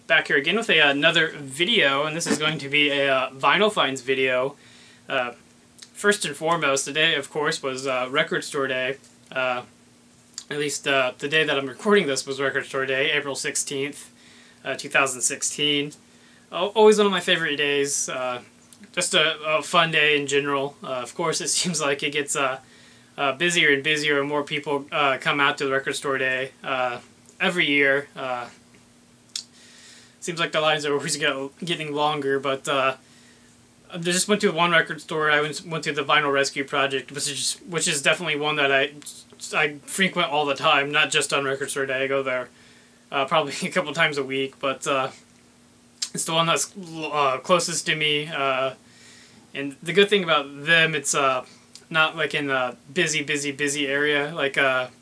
back here again with another video, and this is going to be a vinyl finds video. First and foremost, today, of course, was Record Store Day. At least the day that I'm recording this was Record Store Day, April 16th, 2016. Always one of my favorite days. Just a fun day in general. Of course, it seems like it gets busier and busier, and more people come out to the Record Store Day every year. Seems like the lines are always getting longer, but I just went to one record store. I went to the Vinyl Rescue Project, which is definitely one that I frequent all the time, not just on Record Store Day. I go there probably a couple times a week, but it's the one that's closest to me. And the good thing about them, it's not like in a busy area like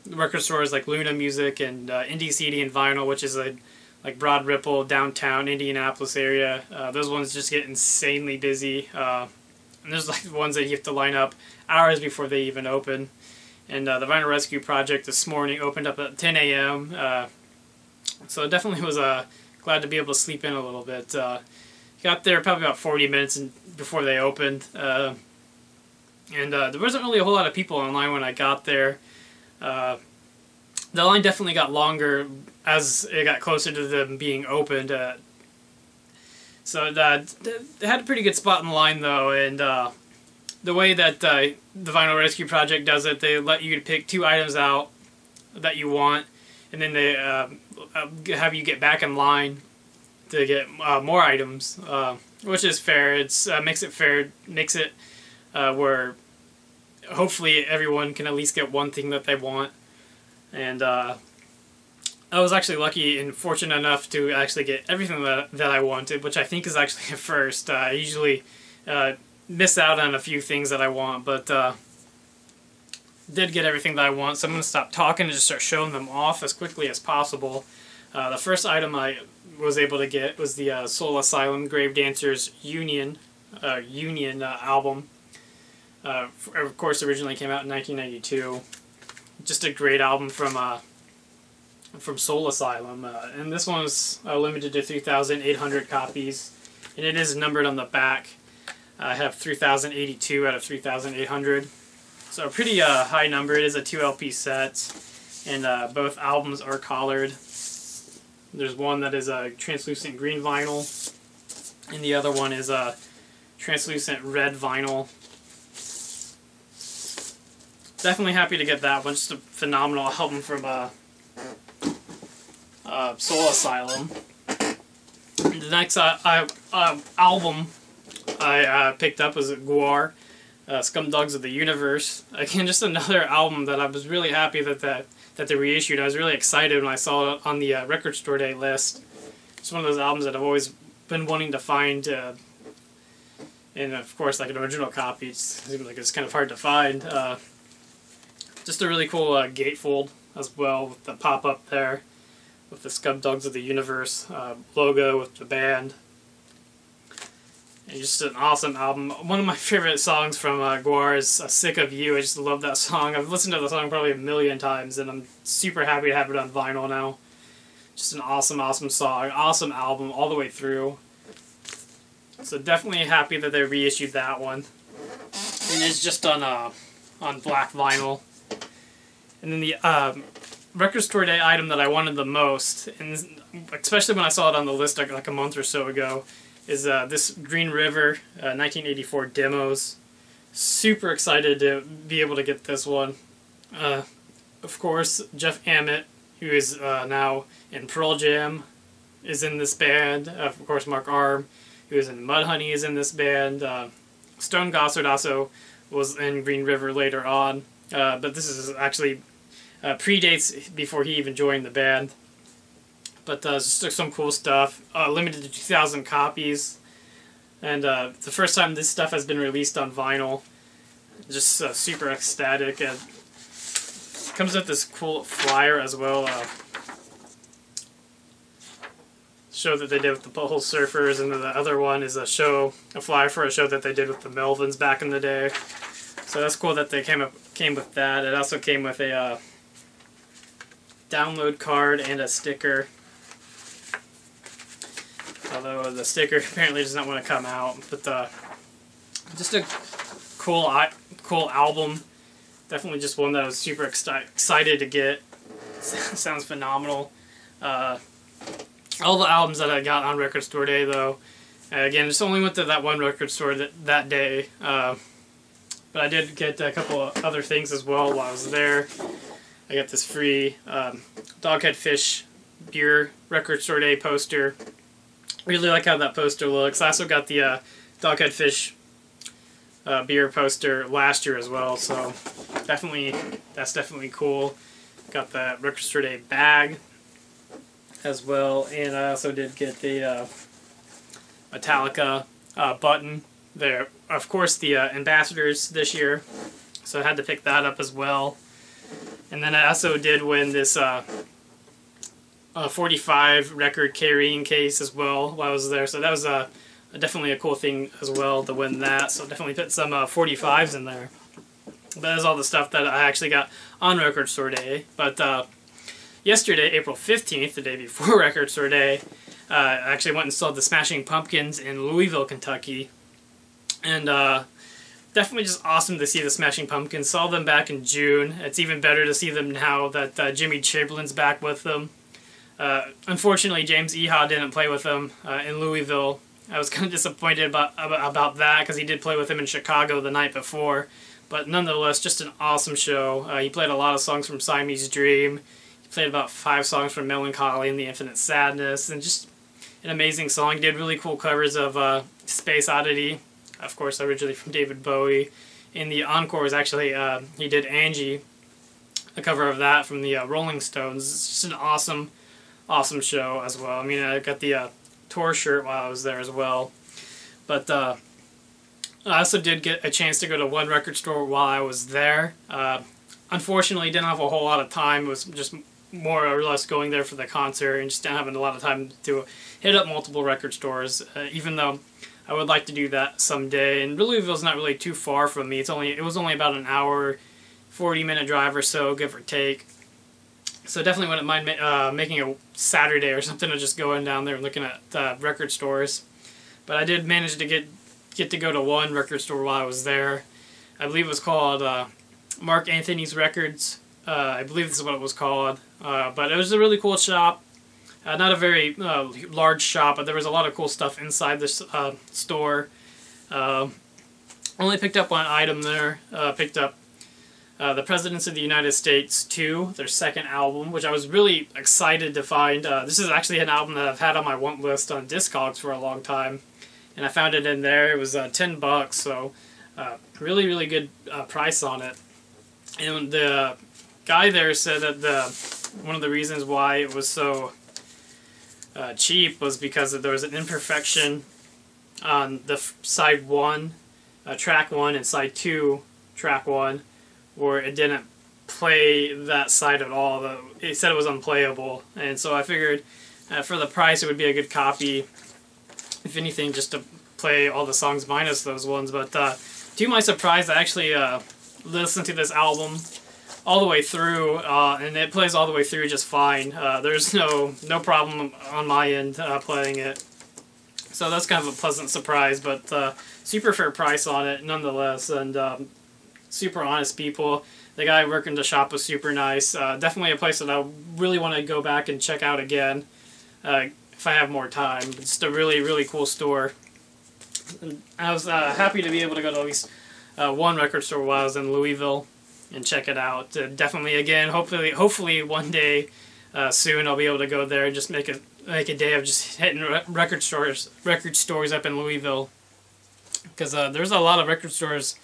record stores like Luna Music and Indie CD and Vinyl, which is like Broad Ripple, downtown Indianapolis area. Those ones just get insanely busy. And there's like ones that you have to line up hours before they even open. And the Vinyl Rescue Project this morning opened up at 10 a.m. So I definitely was glad to be able to sleep in a little bit. Got there probably about 40 minutes before they opened. And there wasn't really a whole lot of people online when I got there. The line definitely got longer as it got closer to them being opened. So they had a pretty good spot in the line, though, and the way that the Vinyl Rescue Project does it, they let you pick 2 items out that you want, and then they have you get back in line to get more items, which is fair. It's makes it fair, makes it where hopefully everyone can at least get one thing that they want. And I was actually lucky and fortunate enough to actually get everything that I wanted, which I think is actually a first. I usually miss out on a few things that I want, but did get everything that I want, so I'm going to stop talking and just start showing them off as quickly as possible. The first item I was able to get was the Soul Asylum Gravedancers Union album. Of course, originally came out in 1992. Just a great album from Soul Asylum, and this one was limited to 3,800 copies, and it is numbered on the back. I have 3,082 out of 3,800, so a pretty high number. It is a 2 LP set, and both albums are collared. There's one that is a translucent green vinyl, and the other one is a translucent red vinyl. Definitely happy to get that one. Just a phenomenal album from Soul Asylum. The next album I picked up was Guar, Scumdogs of the Universe. Again, just another album that I was really happy that they reissued. I was really excited when I saw it on the Record Store Day list. It's one of those albums that I've always been wanting to find, and of course, like an original copy. It seems like it's kind of hard to find. Just a really cool gatefold as well, with the pop-up there, with the Scumdogs of the Universe logo with the band. And just an awesome album. One of my favorite songs from Guar is Sick of You. I just love that song. I've listened to the song probably a million times, and I'm super happy to have it on vinyl now. Just an awesome, awesome song, awesome album all the way through. So definitely happy that they reissued that one. And it's just on black vinyl. And then the Record Store Day item that I wanted the most, and especially when I saw it on the list like a month or so ago, is this Green River 1984 demos. Super excited to be able to get this one. Of course, Jeff Ament, who is now in Pearl Jam, is in this band. Of course, Mark Arm, who is in Mudhoney, is in this band. Stone Gossard also was in Green River later on. But this is actually predates before he even joined the band. But just some cool stuff. Limited to 2,000 copies. And the first time this stuff has been released on vinyl. Just super ecstatic. It comes with this cool flyer as well. Show that they did with the Butthole Surfers, and then the other one is a flyer for a show that they did with the Melvins back in the day. So that's cool that they came with that. It also came with a download card and a sticker. although the sticker apparently does not want to come out. But just a cool album. Definitely just one that I was super excited to get. Sounds phenomenal. All the albums that I got on Record Store Day, though, again, just only went to that one record store that day. But I did get a couple of other things as well while I was there. I got this free Doghead Fish beer Record Store Day poster. Really like how that poster looks. I also got the Doghead Fish beer poster last year as well, so that's definitely cool. Got the Record Store Day bag as well, and I also did get the Metallica button. There, of course, the ambassadors this year, so I had to pick that up as well. And then I also did win this 45 record carrying case as well while I was there, so that was definitely a cool thing as well to win that. So definitely put some 45s in there. But that's all the stuff that I actually got on Record Store Day. But yesterday, April 15th, the day before Record Store Day, I actually went and saw the Smashing Pumpkins in Louisville, Kentucky. And definitely just awesome to see the Smashing Pumpkins. Saw them back in June. It's even better to see them now that Jimmy Chamberlain's back with them. Unfortunately, James Iha didn't play with them in Louisville. I was kind of disappointed about that because he did play with him in Chicago the night before. But nonetheless, just an awesome show. He played a lot of songs from Siamese Dream. He played about 5 songs from Melancholy and the Infinite Sadness. And just an amazing song. He did really cool covers of Space Oddity, of course, originally from David Bowie. In the encore was actually, he did Angie, a cover of that from the Rolling Stones. It's just an awesome show as well. I mean, I got the tour shirt while I was there as well. But I also did get a chance to go to one record store while I was there. Unfortunately, didn't have a whole lot of time. It was just more or less going there for the concert and just didn't have a lot of time to hit up multiple record stores, even though I would like to do that someday. And Louisville's not really too far from me. It was only about an hour, 40-minute drive or so, give or take. So definitely wouldn't mind making a Saturday or something of just going down there and looking at record stores. But I did manage to get to go to one record store while I was there. I believe it was called Mark Anthony's Records. I believe this is what it was called. But it was a really cool shop. Not a very large shop, but there was a lot of cool stuff inside this store. Only picked up one item there. Picked up The Presidents of the United States 2, their second album, which I was really excited to find. This is actually an album that I've had on my want list on Discogs for a long time. And I found it in there. It was $10, so really, really good price on it. And the guy there said that one of the reasons why it was so cheap was because there was an imperfection on the side 1, track 1, and side 2, track 1, where it didn't play that side at all. It said it was unplayable, and so I figured for the price it would be a good copy, if anything, just to play all the songs minus those ones. But to my surprise, I actually listened to this album all the way through, and it plays all the way through just fine. There's no problem on my end playing it. So that's kind of a pleasant surprise, but super fair price on it nonetheless, and super honest people. The guy working the shop was super nice. Definitely a place that I really want to go back and check out again if I have more time. Just a really, really cool store. And I was happy to be able to go to at least one record store while I was in Louisville and check it out. Definitely, again, hopefully one day soon I'll be able to go there and just make a day of just hitting record stores up in Louisville, because there's a lot of record stores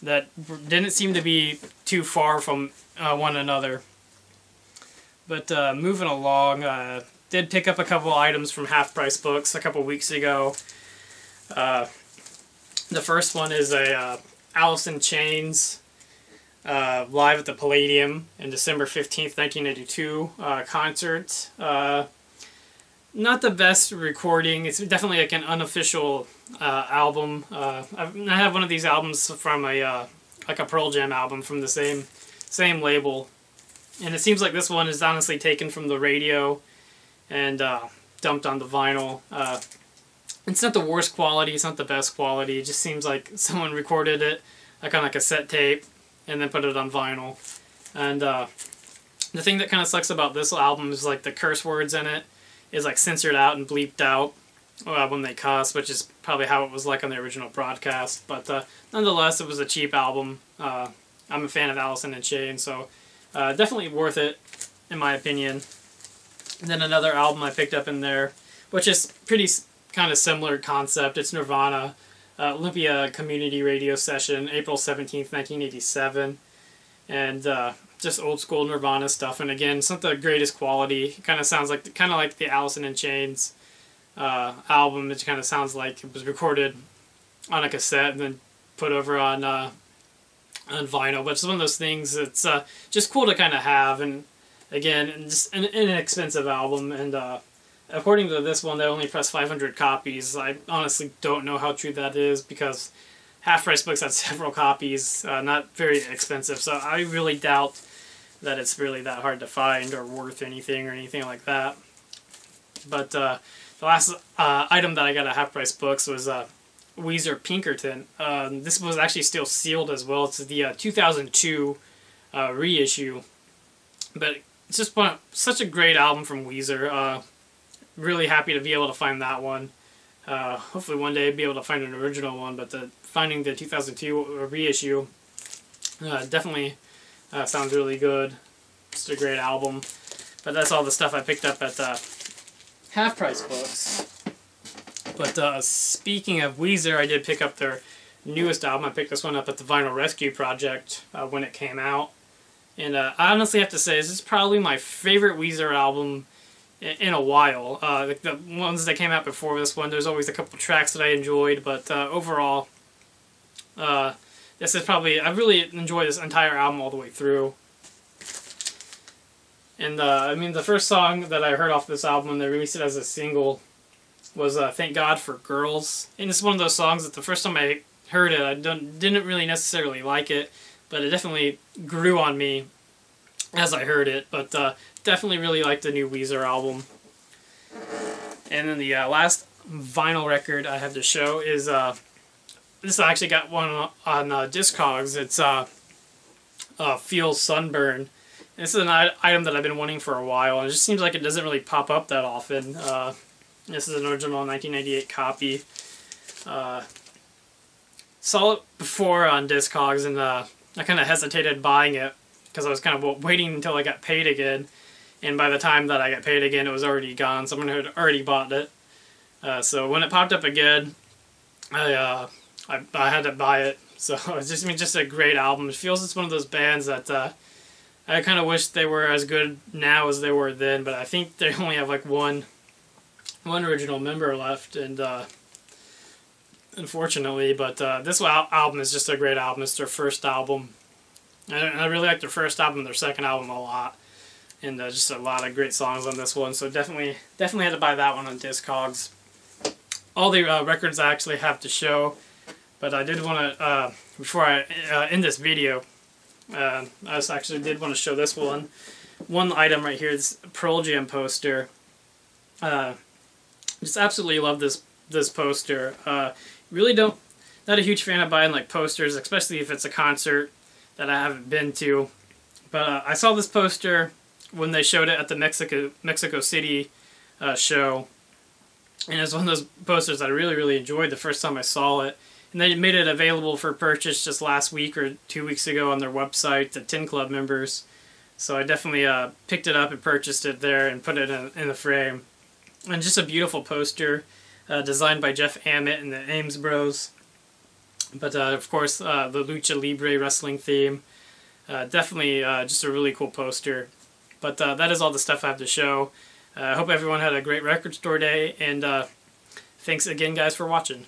that didn't seem to be too far from one another. But moving along, did pick up a couple items from Half Price Books a couple weeks ago. The first one is a Alice in Chains live at the Palladium in December 15th, 1982 concert. Not the best recording. It's definitely like an unofficial album. I have one of these albums from like a Pearl Jam album from the same label, and it seems like this one is honestly taken from the radio and dumped on the vinyl. It's not the worst quality, it's not the best quality. It just seems like someone recorded it, kind of like a cassette tape, and then put it on vinyl. And the thing that kind of sucks about this album is like the curse words in it is like censored out and bleeped out when they cuss, which is probably how it was like on the original broadcast. But nonetheless, it was a cheap album. I'm a fan of Alice in Chains, so definitely worth it, in my opinion. And then another album I picked up in there, which is pretty kind of similar concept. It's Nirvana, Olympia Community Radio Session, April 17th, 1987. And just old school Nirvana stuff. And again, it's not the greatest quality. It kind of sounds like the Alice in Chains album. It kind of sounds like it was recorded on a cassette and then put over on vinyl. But it's one of those things that's just cool to kind of have. And again, just an inexpensive album. And according to this one, they only pressed 500 copies. I honestly don't know how true that is because Half Price Books had several copies, not very expensive. So I really doubt that it's really that hard to find or worth anything or anything like that. But the last item that I got at Half Price Books was Weezer Pinkerton. This was actually still sealed as well. It's the 2002 reissue. But it's just such a great album from Weezer. Really happy to be able to find that one. Hopefully one day I'll be able to find an original one, but finding the 2002 reissue definitely sounds really good. It's a great album. But that's all the stuff I picked up at Half Price Books. But speaking of Weezer, I did pick up their newest album. I picked this one up at the Vinyl Rescue Project when it came out. And I honestly have to say, this is probably my favorite Weezer album in a while. The ones that came out before this one, there's always a couple tracks that I enjoyed, but overall, this is probably, I really enjoyed this entire album all the way through. And I mean, the first song that I heard off this album when they released it as a single was Thank God for Girls. And it's one of those songs that the first time I heard it, I didn't really necessarily like it, but it definitely grew on me as I heard it. But definitely really liked the new Weezer album. And then the last vinyl record I have to show is this. I actually got one on Discogs. It's Feels Sunburn. And this is an item that I've been wanting for a while, and it just seems like it doesn't really pop up that often. This is an original 1998 copy. Saw it before on Discogs, and I kind of hesitated buying it because I was kind of waiting until I got paid again. And by the time that I got paid again, it was already gone. Someone had already bought it. So when it popped up again, I had to buy it. So it's just a great album. It feels it's one of those bands that I kind of wish they were as good now as they were then. But I think they only have like one original member left, and unfortunately. But this album is just a great album. It's their first album. And I really like their first album and their second album a lot. And just a lot of great songs on this one. So definitely had to buy that one on Discogs. All the records I actually have to show. But I did want to, before I end this video, I just actually did want to show this one. One item right here is a Pearl Jam poster. Just absolutely love this poster. Really not a huge fan of buying like posters, especially if it's a concert that I haven't been to. But I saw this poster when they showed it at the Mexico City show, and it's one of those posters I really enjoyed the first time I saw it. And they made it available for purchase just last week or 2 weeks ago on their website, the 10 Club members. So I definitely picked it up and purchased it there and put it in the frame. And just a beautiful poster designed by Jeff Ammett and the Ames Bros. But of course, the Lucha Libre wrestling theme. Definitely just a really cool poster. But that is all the stuff I have to show. I hope everyone had a great record store day, and thanks again, guys, for watching.